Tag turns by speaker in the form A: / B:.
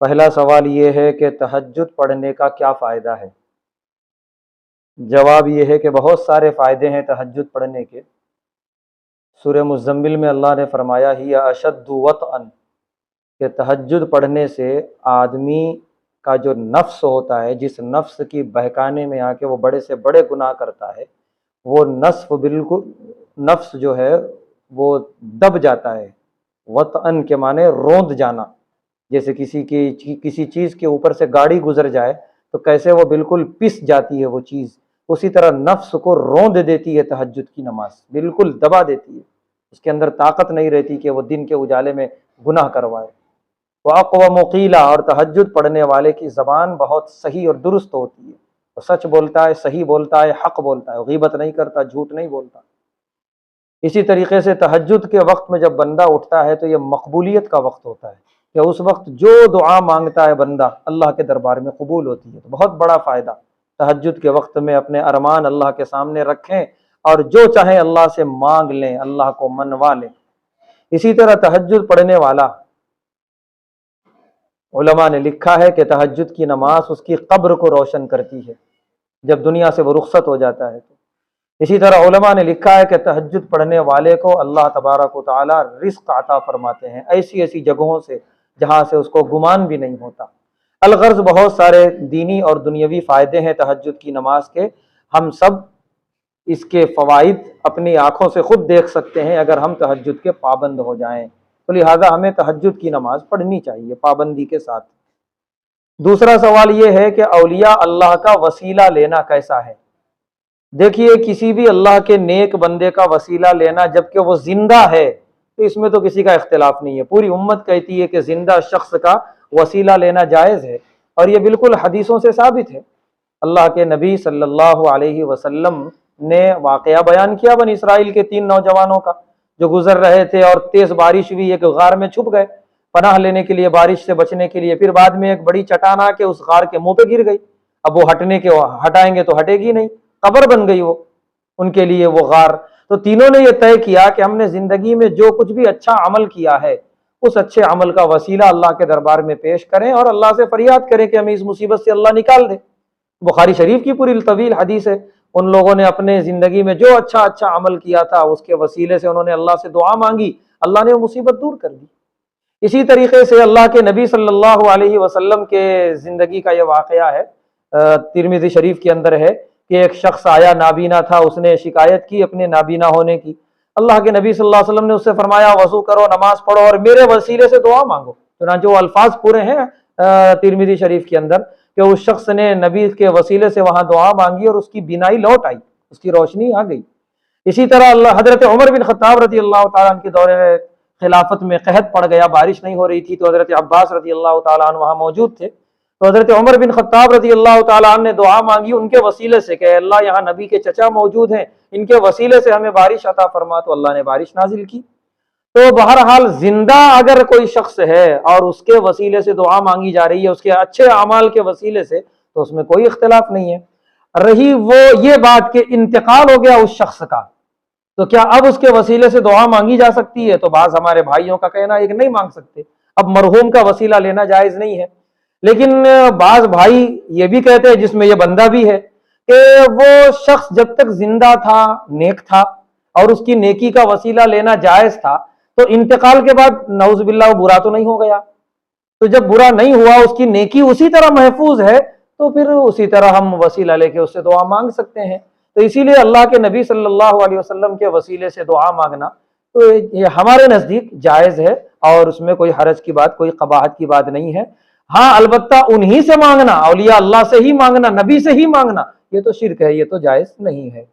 A: پہلا سوال یہ ہے کہ تہجد پڑھنے کا کیا فائدہ ہے؟ جواب یہ ہے کہ بہت سارے فائدے ہیں تہجد پڑھنے کے۔ سورہ مزمل میں اللہ نے فرمایا ہی اشد وطئن، کہ تہجد پڑھنے سے آدمی کا جو نفس ہوتا ہے، جس نفس کی بہکانے میں آ کے وہ بڑے سے بڑے گناہ کرتا ہے، وہ نفس جو ہے وہ دب جاتا ہے۔ وطئن کے معنی روند جانا، جیسے کسی چیز کے اوپر سے گاڑی گزر جائے تو کیسے وہ بالکل پس جاتی ہے وہ چیز، اسی طرح نفس کو روند دیتی ہے تہجد کی نماز، بالکل دبا دیتی ہے، اس کے اندر طاقت نہیں رہتی کہ وہ دن کے اجالے میں گناہ کروائے۔ وَأَقْوَمُ قِيلًا، اور تہجد پڑھنے والے کی زبان بہت صحیح اور درست ہوتی ہے، وہ سچ بولتا ہے، صحیح بولتا ہے، حق بولتا ہے، غیبت نہیں کرتا، جھوٹ نہیں بولتا۔ اسی طریقے سے تہجد کے وقت میں جب بندہ اٹھتا ہے تو یہ مقبولیت کا وقت ہوتا ہے، کہ اس وقت جو دعا مانگتا ہے بندہ اللہ کے دربار میں قبول ہوتی ہے۔ تو بہت بڑا فائدہ، تہجد کے وقت میں اپنے ارمان اللہ کے سامنے رکھیں اور جو چاہیں اللہ سے مانگ لیں، اللہ کو منوا لیں۔ اسی طرح تہجد پڑھنے والا، علماء نے لکھا ہے کہ تہجد کی نماز اس کی قبر کو روشن کرتی ہے جب دنیا سے وہ رخصت ہو جاتا ہے۔ اسی طرح علماء نے لکھا ہے کہ تہجد پڑھنے والے کو اللہ تبارک و تعالی رزق عطا فرماتے ہیں، ایسی ایسی جگہوں سے جہاں سے اس کو گمان بھی نہیں ہوتا۔ الغرض بہت سارے دینی اور دنیاوی فائدے ہیں تہجد کی نماز کے، ہم سب اس کے فوائد اپنی آنکھوں سے خود دیکھ سکتے ہیں اگر ہم تہجد کے پابند ہو جائیں، تو لہٰذا ہمیں تہجد کی نماز پڑھنی چاہیے پابندی کے ساتھ۔ دوسرا سوال یہ ہے کہ اولیاء اللہ کا وسیلہ لینا کیسا ہے؟ دیکھیے، کسی بھی اللہ کے نیک بندے کا وسیلہ لینا جبکہ وہ زندہ ہے تو اس میں تو کسی کا اختلاف نہیں ہے، پوری امت کہتی ہے کہ زندہ شخص کا وسیلہ لینا جائز ہے، اور یہ بالکل حدیثوں سے ثابت ہے۔ اللہ کے نبی صلی اللہ علیہ وسلم نے واقعہ بیان کیا بنی اسرائیل کے 3 نوجوانوں کا، جو گزر رہے تھے اور تیز بارش ہوئی، ایک غار میں چھپ گئے پناہ لینے کے لیے، بارش سے بچنے کے لیے، پھر بعد میں ایک بڑی چٹان آ کے اس غار کے منہ پہ گر گئی، اب وہ ہٹائیں گے تو ہٹے گی نہیں، قبر بن گئی وہ ان کے لیے وہ غار۔ تو تینوں نے یہ طے کیا کہ ہم نے زندگی میں جو کچھ بھی اچھا عمل کیا ہے اس اچھے عمل کا وسیلہ اللہ کے دربار میں پیش کریں اور اللہ سے فریاد کریں کہ ہمیں اس مصیبت سے اللہ نکال دے۔ بخاری شریف کی پوری طویل حدیث ہے، ان لوگوں نے اپنے زندگی میں جو اچھا عمل کیا تھا اس کے وسیلے سے انہوں نے اللہ سے دعا مانگی، اللہ نے وہ مصیبت دور کر دی۔ اسی طریقے سے اللہ کے نبی صلی اللہ علیہ وسلم کے زندگی کا یہ واقعہ ہے، ترمذی شریف کے اندر ہے کہ ایک شخص آیا، نابینا تھا، اس نے شکایت کی اپنے نابینا ہونے کی۔ اللہ کے نبی صلی اللہ علیہ وسلم نے اس سے فرمایا وضو کرو، نماز پڑھو اور میرے وسیلے سے دعا مانگو۔ چنانچہ وہ الفاظ پورے ہیں ترمذی شریف کے اندر کہ اس شخص نے نبی کے وسیلے سے وہاں دعا مانگی اور اس کی بینائی لوٹ آئی، اس کی روشنی آ گئی۔ اسی طرح حضرت عمر بن خطاب رضی اللہ تعالیٰ عنہ کے دور خلافت میں قحط پڑ گیا، بارش نہیں ہو رہی تھی، تو حضرت عباس رضی اللہ تعالیٰ عنہ وہاں موجود تھے، تو حضرت عمر بن خطاب رضی اللہ تعالیٰ عنہ نے دعا مانگی ان کے وسیلے سے کہ اللہ یہاں نبی کے چچا موجود ہیں، ان کے وسیلے سے ہمیں بارش عطا فرما، تو اللہ نے بارش نازل کی۔ تو بہرحال زندہ اگر کوئی شخص ہے اور اس کے وسیلے سے دعا مانگی جا رہی ہے، اس کے اچھے اعمال کے وسیلے سے، تو اس میں کوئی اختلاف نہیں ہے۔ رہی وہ یہ بات کہ انتقال ہو گیا اس شخص کا، تو کیا اب اس کے وسیلے سے دعا مانگی جا سکتی ہے؟ تو بعض ہمارے بھائیوں کا کہنا ہے کہ نہیں مانگ سکتے، اب مرحوم کا وسیلہ لینا جائز نہیں ہے۔ لیکن بعض بھائی یہ بھی کہتے ہیں، جس میں یہ بندہ بھی ہے، کہ وہ شخص جب تک زندہ تھا نیک تھا اور اس کی نیکی کا وسیلہ لینا جائز تھا، تو انتقال کے بعد نعوذ باللہ وہ برا تو نہیں ہو گیا، تو جب برا نہیں ہوا، اس کی نیکی اسی طرح محفوظ ہے، تو پھر اسی طرح ہم وسیلہ لے کے اس سے دعا مانگ سکتے ہیں۔ تو اسی لیے اللہ کے نبی صلی اللہ علیہ وسلم کے وسیلے سے دعا مانگنا تو یہ ہمارے نزدیک جائز ہے، اور اس میں کوئی حرج کی بات، کوئی قباحت کی بات نہیں ہے۔ ہاں البتہ انہی سے مانگنا، اولیاء اللہ سے ہی مانگنا، نبی سے ہی مانگنا، یہ تو شرک ہے، یہ تو جائز نہیں ہے۔